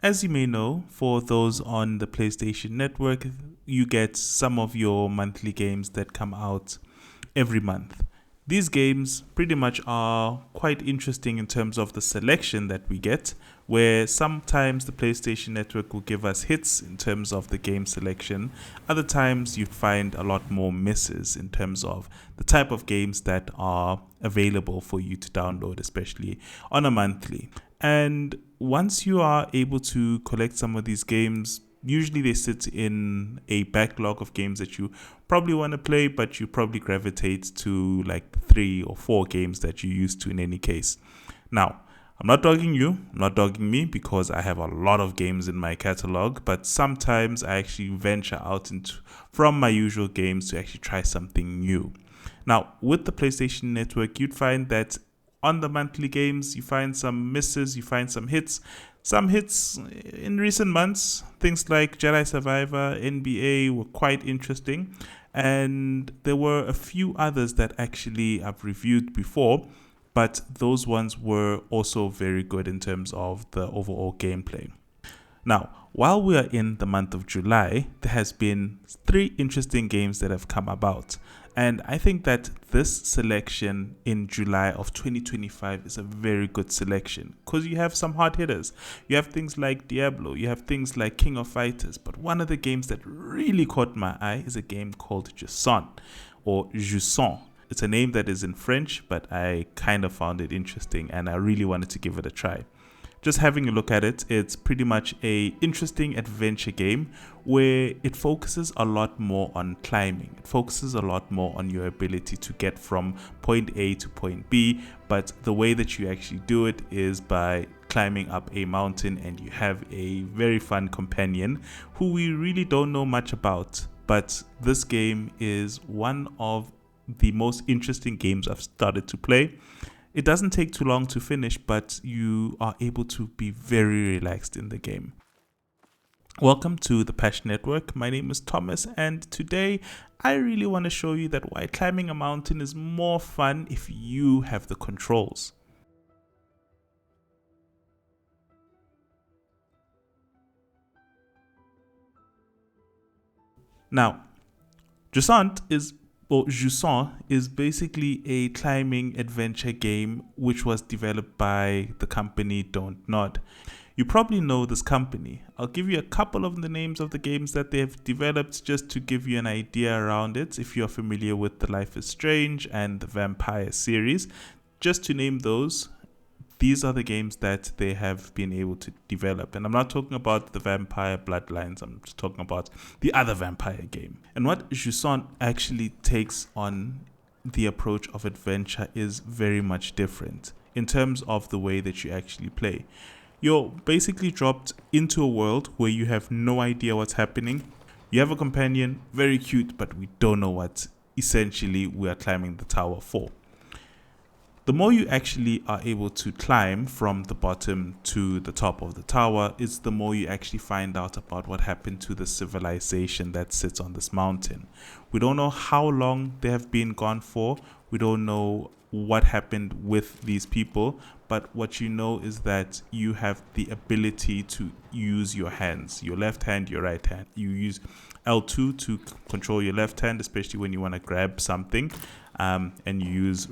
As you may know, for those on the PlayStation Network, you get some of your monthly games that come out every month. These games pretty much are quite interesting in terms of the selection that we get, where sometimes the PlayStation Network will give us hits in terms of the game selection. Other times you find a lot more misses in terms of the type of games that are available for you to download, especially on a monthly. And once you are able to collect some of these games, usually they sit in a backlog of games that you probably want to play, but you probably gravitate to like 3 or 4 games that you used to in any case. Now, I'm not dogging you, I'm not dogging me, because I have a lot of games in my catalog, but sometimes I actually venture out from my usual games to actually try something new. Now, with the PlayStation Network, you'd find that on the monthly games, you find some misses, you find some hits. Some hits in recent months, things like Jedi Survivor, NBA were quite interesting. And there were a few others that actually I've reviewed before, but those ones were also very good in terms of the overall gameplay. Now, while we are in the month of July, there has been 3 interesting games that have come about. And I think that this selection in July of 2025 is a very good selection because you have some hard hitters. You have things like Diablo, you have things like King of Fighters, but one of the games that really caught my eye is a game called Jusant or Jusant. It's a name that is in French, but I kind of found it interesting and I really wanted to give it a try. Just having a look at it, it's pretty much a interesting adventure game where it focuses a lot more on climbing. It focuses a lot more on your ability to get from point A to point B, but the way that you actually do it is by climbing up a mountain, and you have a very fun companion who we really don't know much about. But this game is one of the most interesting games I've started to play. It doesn't take too long to finish, but you are able to be very relaxed in the game. Welcome to the Passion Network. My name is Thomas, and today I really want to show you that why climbing a mountain is more fun if you have the controls. Now, Jusant is basically a climbing adventure game which was developed by the company Don't Nod. You probably know this company. I'll give you a couple of the names of the games that they have developed just to give you an idea around it if you're familiar with the Life is Strange and the Vampire series. Just to name those, these are the games that they have been able to develop. And I'm not talking about the Vampire Bloodlines, I'm just talking about the other vampire game. And what Jusant actually takes on the approach of adventure is very much different in terms of the way that you actually play. You're basically dropped into a world where you have no idea what's happening. You have a companion, very cute, but we don't know what essentially we are climbing the tower for. The more you actually are able to climb from the bottom to the top of the tower is the more you actually find out about what happened to the civilization that sits on this mountain. We don't know how long they have been gone for. We don't know what happened with these people, but what you know is that you have the ability to use your hands, your left hand, your right hand. You use L2 to control your left hand, especially when you want to grab something, and you use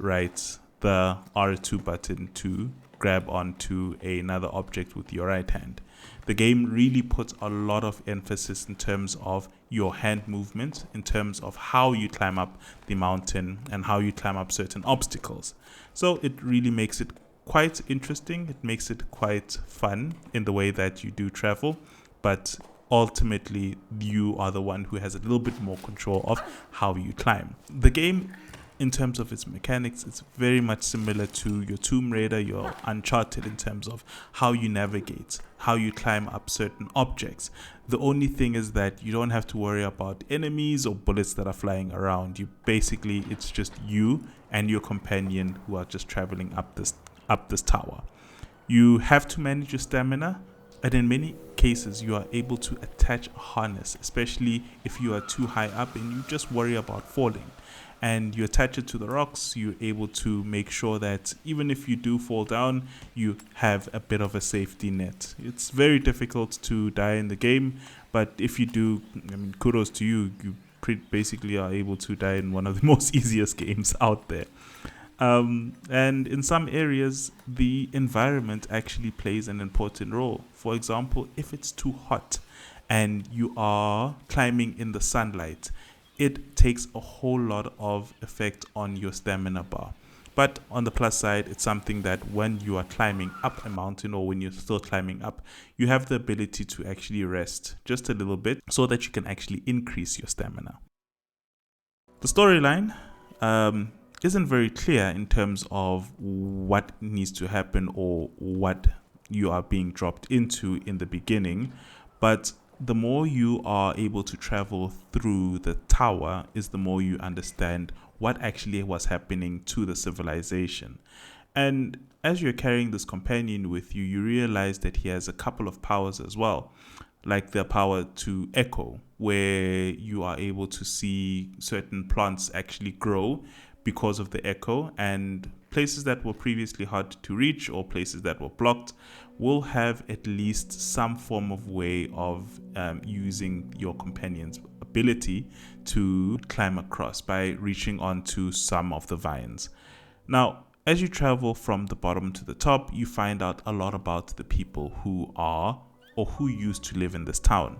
the R2 button to grab onto another object with your right hand. The game really puts a lot of emphasis in terms of your hand movement, in terms of how you climb up the mountain and how you climb up certain obstacles. So it really makes it quite interesting. It makes it quite fun in the way that you do travel, but ultimately you are the one who has a little bit more control of how you climb. The game, in terms of its mechanics, it's very much similar to your Tomb Raider, your Uncharted, in terms of how you navigate, how you climb up certain objects. The only thing is that you don't have to worry about enemies or bullets that are flying around. It's just you and your companion who are just traveling up this tower. You have to manage your stamina, and in many cases you are able to attach a harness, especially if you are too high up and you just worry about falling. and you attach it to the rocks, you're able to make sure that even if you do fall down, you have a bit of a safety net. It's very difficult to die in the game, but if you do, I mean, kudos to you. You basically are able to die in one of the most easiest games out there. And in some areas, the environment actually plays an important role. For example, if it's too hot and you are climbing in the sunlight, it takes a whole lot of effect on your stamina bar. But on the plus side, it's something that when you are climbing up a mountain or when you're still climbing up, you have the ability to actually rest just a little bit so that you can actually increase your stamina. The storyline isn't very clear in terms of what needs to happen or what you are being dropped into in the beginning, but the more you are able to travel through the tower is the more you understand what actually was happening to the civilization. And as you're carrying this companion with you, you realize that he has a couple of powers as well, like the power to echo, where you are able to see certain plants actually grow because of the echo, and places that were previously hard to reach or places that were blocked will have at least some form of way of using your companion's ability to climb across by reaching onto some of the vines. Now, as you travel from the bottom to the top, you find out a lot about the people who are or who used to live in this town.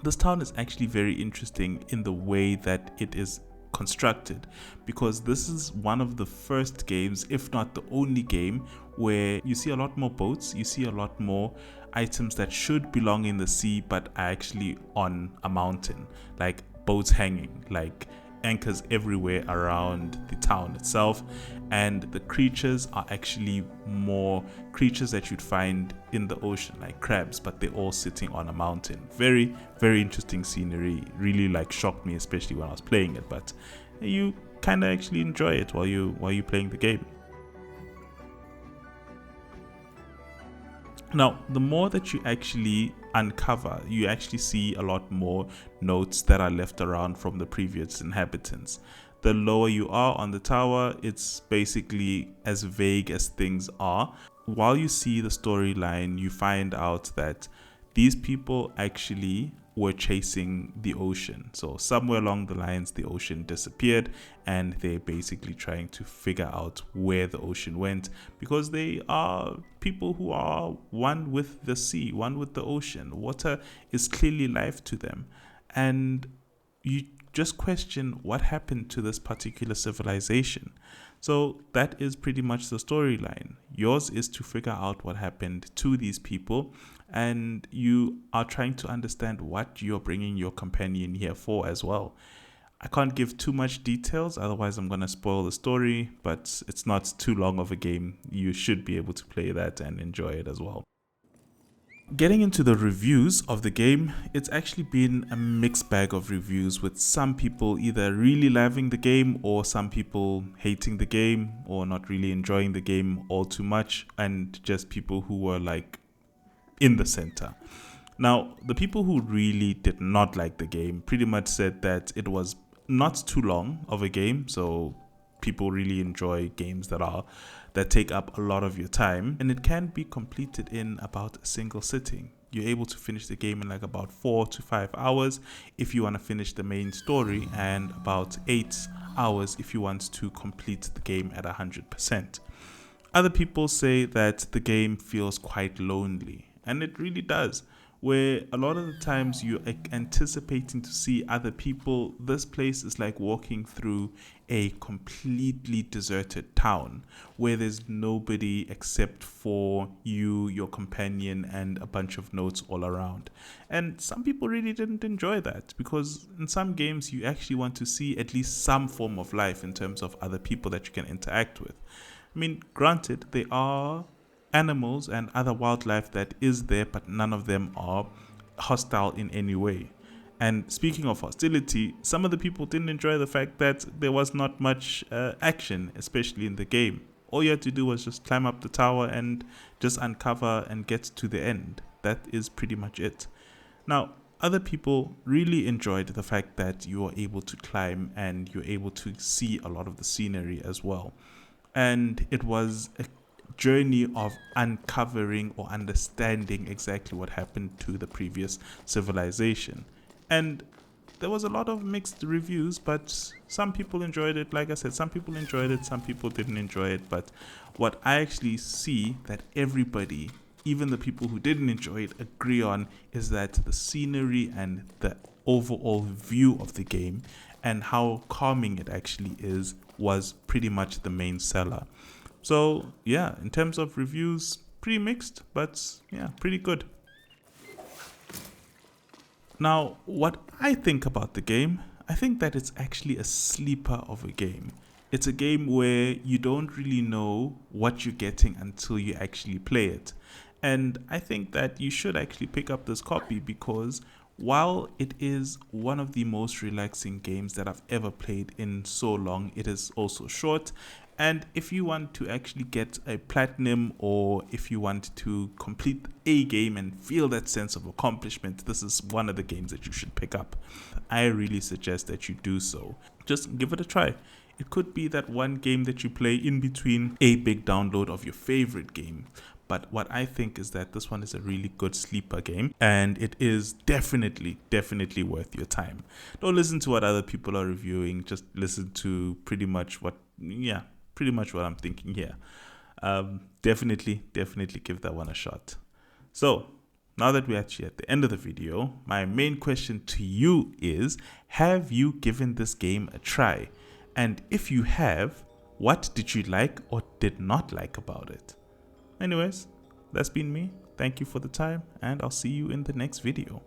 This town is actually very interesting in the way that it is constructed, because this is one of the first games, if not the only game, where you see a lot more boats, you see a lot more items that should belong in the sea but are actually on a mountain, like boats hanging, like anchors everywhere around the town itself. And the creatures are actually more creatures that you'd find in the ocean, like crabs, but they're all sitting on a mountain. Very, very interesting scenery. Really shocked me, especially when I was playing it, but you kind of actually enjoy it while you're playing the game. Now, the more that you actually uncover, you actually see a lot more notes that are left around from the previous inhabitants. The lower you are on the tower, it's basically as vague as things are. While you see the storyline, you find out that these people actually were chasing the ocean. So somewhere along the lines, the ocean disappeared, and they're basically trying to figure out where the ocean went, because they are people who are one with the sea, one with the ocean. Water is clearly life to them. And you just question what happened to this particular civilization. So that is pretty much the storyline. Yours is to figure out what happened to these people, and you are trying to understand what you're bringing your companion here for as well. I can't give too much details, otherwise I'm going to spoil the story, but it's not too long of a game. You should be able to play that and enjoy it as well. Getting into the reviews of the game, it's actually been a mixed bag of reviews, with some people either really loving the game or some people hating the game or not really enjoying the game all too much, and just people who were in the center. Now, the people who really did not like the game pretty much said that it was not too long of a game, so people really enjoy games that take up a lot of your time, and it can be completed in about a single sitting. You're able to finish the game in about 4 to 5 hours if you want to finish the main story, and about 8 hours if you want to complete the game at 100%. Other people say that the game feels quite lonely, and it really does. Where a lot of the times you're anticipating to see other people, this place is like walking through a completely deserted town where there's nobody except for you, your companion, and a bunch of notes all around. And some people really didn't enjoy that, because in some games you actually want to see at least some form of life in terms of other people that you can interact with. I mean, granted, they are animals and other wildlife that is there, but none of them are hostile in any way. And speaking of hostility, some of the people didn't enjoy the fact that there was not much action, especially in the game. All you had to do was just climb up the tower and just uncover and get to the end. That is pretty much it. Now, other people really enjoyed the fact that you are able to climb and you're able to see a lot of the scenery as well. And it was a journey of uncovering or understanding exactly what happened to the previous civilization. And there was a lot of mixed reviews, but some people enjoyed it. Like I said, some people enjoyed it, some people didn't enjoy it. But what I actually see that everybody, even the people who didn't enjoy it, agree on is that the scenery and the overall view of the game and how calming it actually is was pretty much the main seller. So yeah, in terms of reviews, pretty mixed, but yeah, pretty good. Now, what I think about the game, I think that it's actually a sleeper of a game. It's a game where you don't really know what you're getting until you actually play it. And I think that you should actually pick up this copy because while it is one of the most relaxing games that I've ever played in so long, it is also short. And if you want to actually get a platinum, or if you want to complete a game and feel that sense of accomplishment, this is one of the games that you should pick up. I really suggest that you do so. Just give it a try. It could be that one game that you play in between a big download of your favorite game. But what I think is that this one is a really good sleeper game, and it is definitely worth your time. Don't listen to what other people are reviewing. Just listen to pretty much what I'm thinking here. Definitely give that one a shot. So now that we're actually at the end of the video, my main question to you is, have you given this game a try? And if you have, what did you like or did not like about it? Anyways, that's been me. Thank you for the time, and I'll see you in the next video.